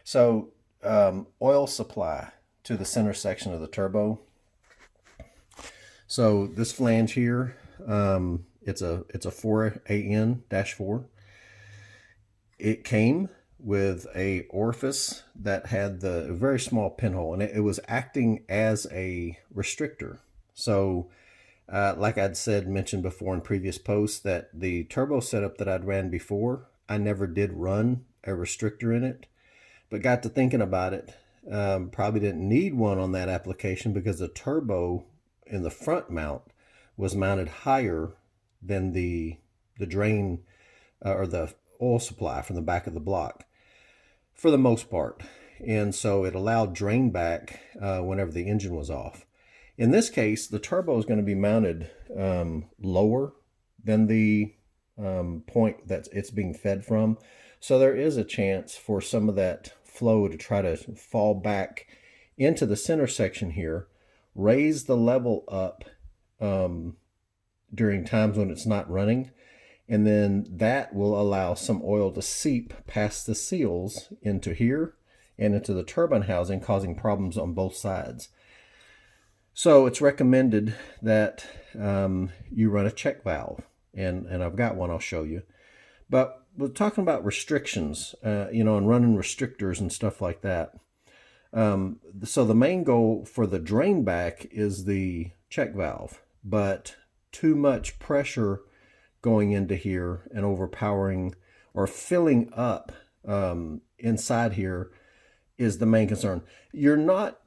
So, oil supply to the center section of the turbo. So this flange here, it's a 4AN-4. It came with a orifice that had the very small pinhole, and it was acting as a restrictor. So, like I'd mentioned before in previous posts, that the turbo setup that I'd ran before, I never did run a restrictor in it, but got to thinking about it. Probably didn't need one on that application because the turbo in the front mount was mounted higher than the drain or the oil supply from the back of the block for the most part. And so it allowed drain back whenever the engine was off. In this case, the turbo is going to be mounted lower than the point that it's being fed from. So there is a chance for some of that flow to try to fall back into the center section here, raise the level up during times when it's not running, and then that will allow some oil to seep past the seals into here and into the turbine housing, causing problems on both sides. So it's recommended that you run a check valve, and I've got one I'll show you. But we're talking about restrictions, and running restrictors and stuff like that. So the main goal for the drain back is the check valve, but too much pressure going into here and overpowering or filling up inside here is the main concern. The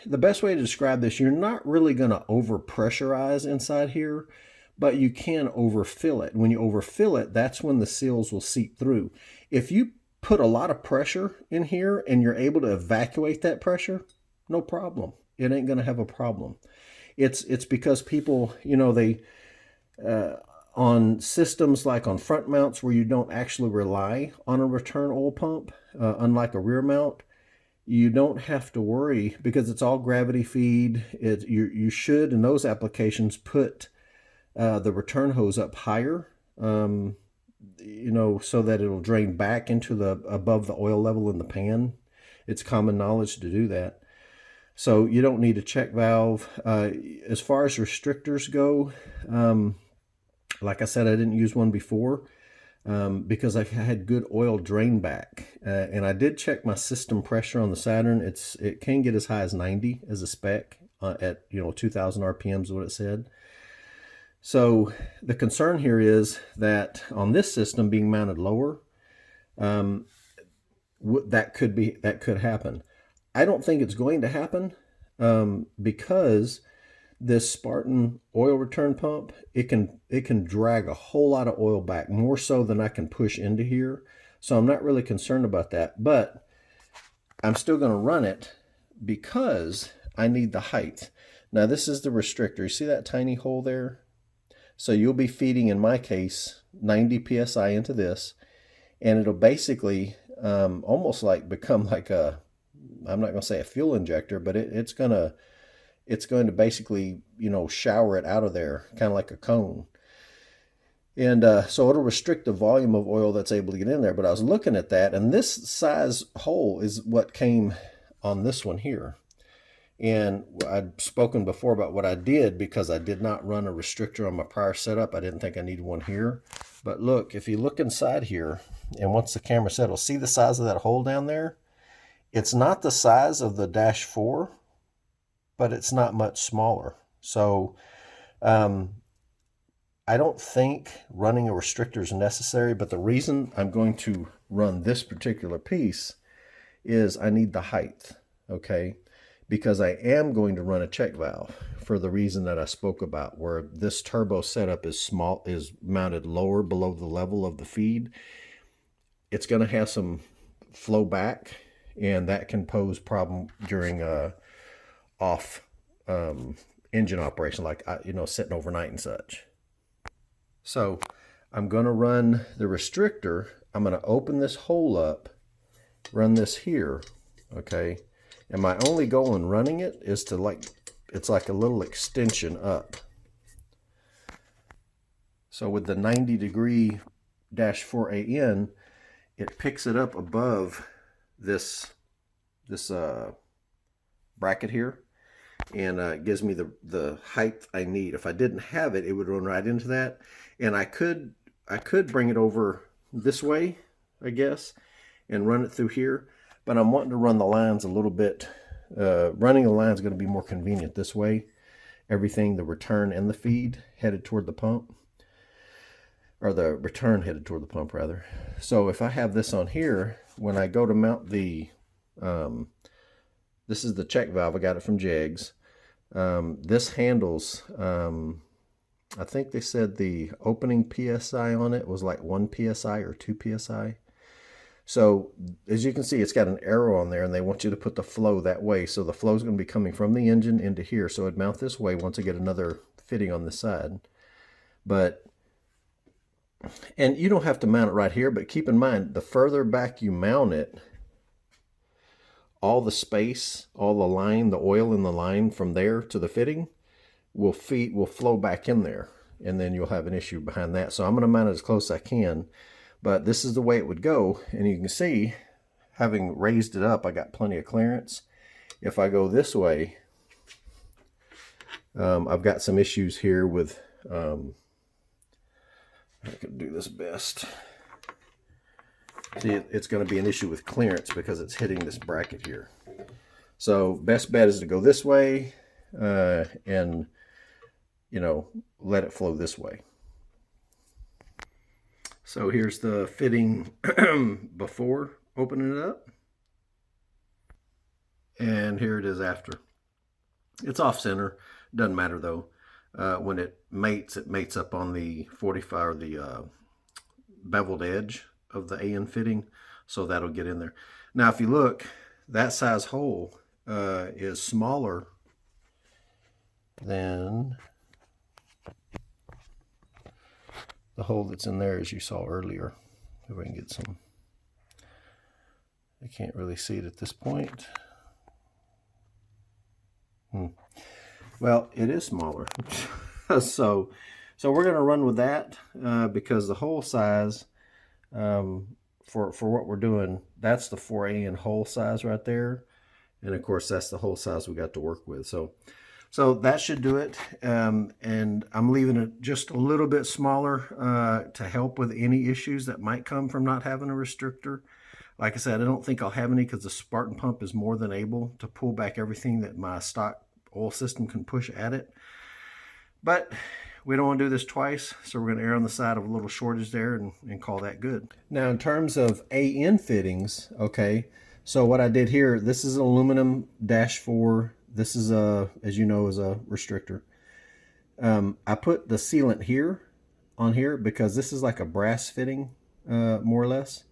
best way to describe this, you're not really going to over pressurize inside here, but you can overfill it. When you overfill it, that's when the seals will seep through. If you put a lot of pressure in here and you're able to evacuate that pressure, no problem. It ain't going to have a problem. It's because people, they on systems like on front mounts where you don't actually rely on a return oil pump, unlike a rear mount, you don't have to worry because it's all gravity feed. You should, in those applications, put the return hose up higher, so that it'll drain back into above the oil level in the pan. It's common knowledge to do that. So you don't need a check valve. As far as restrictors go, like I said, I didn't use one before because I had good oil drain back. And I did check my system pressure on the Saturn. It can get as high as 90 as a spec at 2,000 RPMs is what it said. So the concern here is that on this system being mounted lower, that could happen. I don't think it's going to happen because this Spartan oil return pump, it can drag a whole lot of oil back, more so than I can push into here. So I'm not really concerned about that, but I'm still going to run it because I need the height. Now this is the restrictor. You see that tiny hole there? So you'll be feeding, in my case, 90 PSI into this, and it'll basically almost like become like I'm not going to say a fuel injector, but it's going to basically, shower it out of there, kind of like a cone. And so it'll restrict the volume of oil that's able to get in there. But I was looking at that, and this size hole is what came on this one here. And I'd spoken before about what I did because I did not run a restrictor on my prior setup. I didn't think I needed one here. But look, if you look inside here, and once the camera settles, see the size of that hole down there? It's not the size of the Dash 4, but it's not much smaller. So I don't think running a restrictor is necessary, but the reason I'm going to run this particular piece is I need the height, okay? Because I am going to run a check valve for the reason that I spoke about, where this turbo setup is mounted lower below the level of the feed. It's going to have some flow back, and that can pose problem during off engine operation, like sitting overnight and such. So I'm going to run the restrictor. I'm going to open this hole up, run this here, okay? And my only goal in running it is to it's like a little extension up. So with the 90 degree -4AN, it picks it up above this bracket here, and it gives me the height I need. If I didn't have it, it would run right into that. And I could bring it over this way, I guess, and run it through here. But I'm wanting to run the lines a little bit. Running the lines is going to be more convenient this way. Everything, the return and the feed, headed toward the pump. Or the return headed toward the pump, rather. So if I have this on here, when I go to mount the... this is the check valve. I got it from Jegs. This handles... I think they said the opening PSI on it was like 1 PSI or 2 PSI. So as you can see, it's got an arrow on there, and they want you to put the flow that way. So the flow is going to be coming from the engine into here. So it'd mount this way once I get another fitting on this side. And you don't have to mount it right here, but keep in mind, the further back you mount it, all the space, all the line, the oil in the line from there to the fitting will flow back in there, and then you'll have an issue behind that. So I'm going to mount it as close as I can. But this is the way it would go, and you can see, having raised it up, I got plenty of clearance. If I go this way, I've got some issues here with, I can do this best. See, it's going to be an issue with clearance because it's hitting this bracket here. So best bet is to go this way, and, you know, let it flow this way. So here's the fitting before opening it up. And here it is after. It's off center. Doesn't matter though. When it mates up on the 45 or the beveled edge of the AN fitting. So that'll get in there. Now if you look, that size hole is smaller than the hole that's in there, as you saw earlier. If we can get some, I can't really see it at this point. Well, it is smaller. so we're going to run with that because the hole size for what we're doing, that's the 4AN hole size right there, and of course that's the hole size we got to work with. So that should do it, and I'm leaving it just a little bit smaller to help with any issues that might come from not having a restrictor. Like I said, I don't think I'll have any because the Spartan pump is more than able to pull back everything that my stock oil system can push at it. But we don't want to do this twice, so we're going to err on the side of a little shortage there and call that good. Now in terms of AN fittings, okay, so what I did here, this is an aluminum -4. This is as you know, is a restrictor. I put the sealant here on here because this is like a brass fitting, more or less.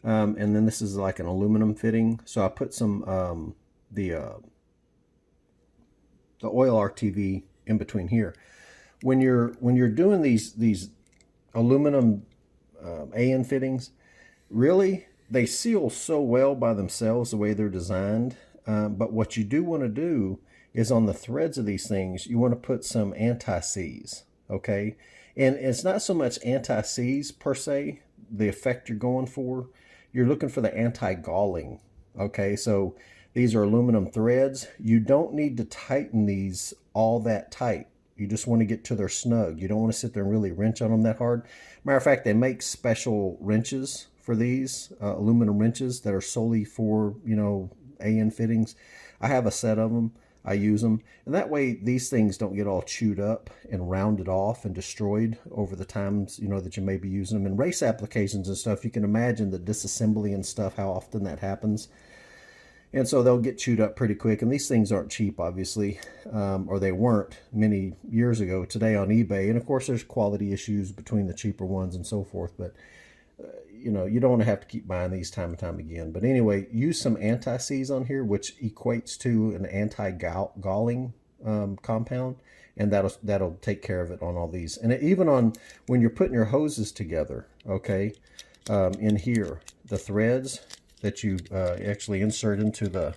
And then this is like an aluminum fitting. So I put some the oil RTV in between here. When you're doing these aluminum AN fittings, really they seal so well by themselves the way they're designed. But what you do want to do is on the threads of these things, you want to put some anti-seize, okay? And it's not so much anti-seize per se, the effect you're going for. You're looking for the anti-galling, okay? So these are aluminum threads. You don't need to tighten these all that tight. You just want to get to their snug. You don't want to sit there and really wrench on them that hard. Matter of fact, they make special wrenches for these, aluminum wrenches that are solely for, you know, AN fittings. I have a set of them. I use them, and that way these things don't get all chewed up and rounded off and destroyed over the times, you know, that you may be using them in race applications and stuff. You can imagine the disassembly and stuff, how often that happens, and so they'll get chewed up pretty quick. And these things aren't cheap, obviously, or they weren't many years ago. Today on eBay, and of course there's quality issues between the cheaper ones and so forth, but you know, you don't want to have to keep buying these time and time again. But anyway, use some anti-seize on here, which equates to an anti-galling compound, and that'll take care of it on all these. And even on when you're putting your hoses together, okay, in here, the threads that you actually insert into the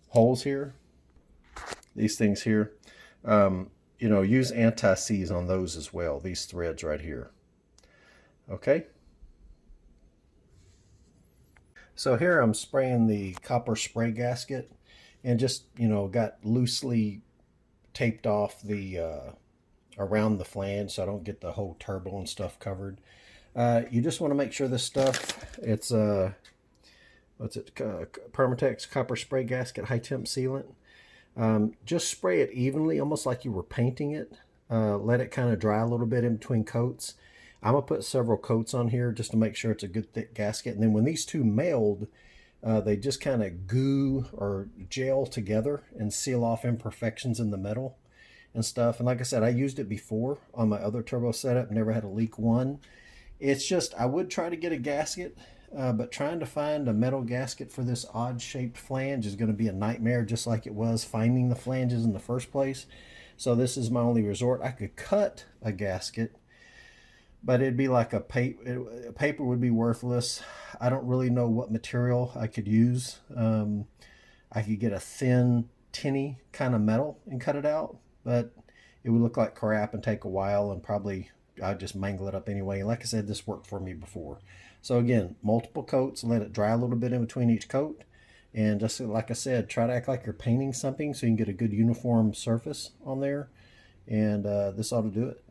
holes here, these things here, you know, use anti-seize on those as well, these threads right here. Okay. So here I'm spraying the copper spray gasket, and just, got loosely taped off the around the flange so I don't get the whole turbo and stuff covered. You just want to make sure this stuff, it's Permatex copper spray gasket high temp sealant. Just spray it evenly, almost like you were painting it. Let it kind of dry a little bit in between coats. I'm gonna put several coats on here just to make sure it's a good thick gasket. And then when these two meld, they just kind of goo or gel together and seal off imperfections in the metal and stuff. And like I said, I used it before on my other turbo setup, never had a leak one. It's just, I would try to get a gasket, but trying to find a metal gasket for this odd shaped flange is going to be a nightmare, just like it was finding the flanges in the first place. So this is my only resort. I could cut a gasket, but it'd be like a paper would be worthless. I don't really know what material I could use. I could get a thin, tinny kind of metal and cut it out, but it would look like crap and take a while, and probably I'd just mangle it up anyway. And like I said, this worked for me before. So again, multiple coats, let it dry a little bit in between each coat. And just like I said, try to act like you're painting something so you can get a good uniform surface on there. And this ought to do it.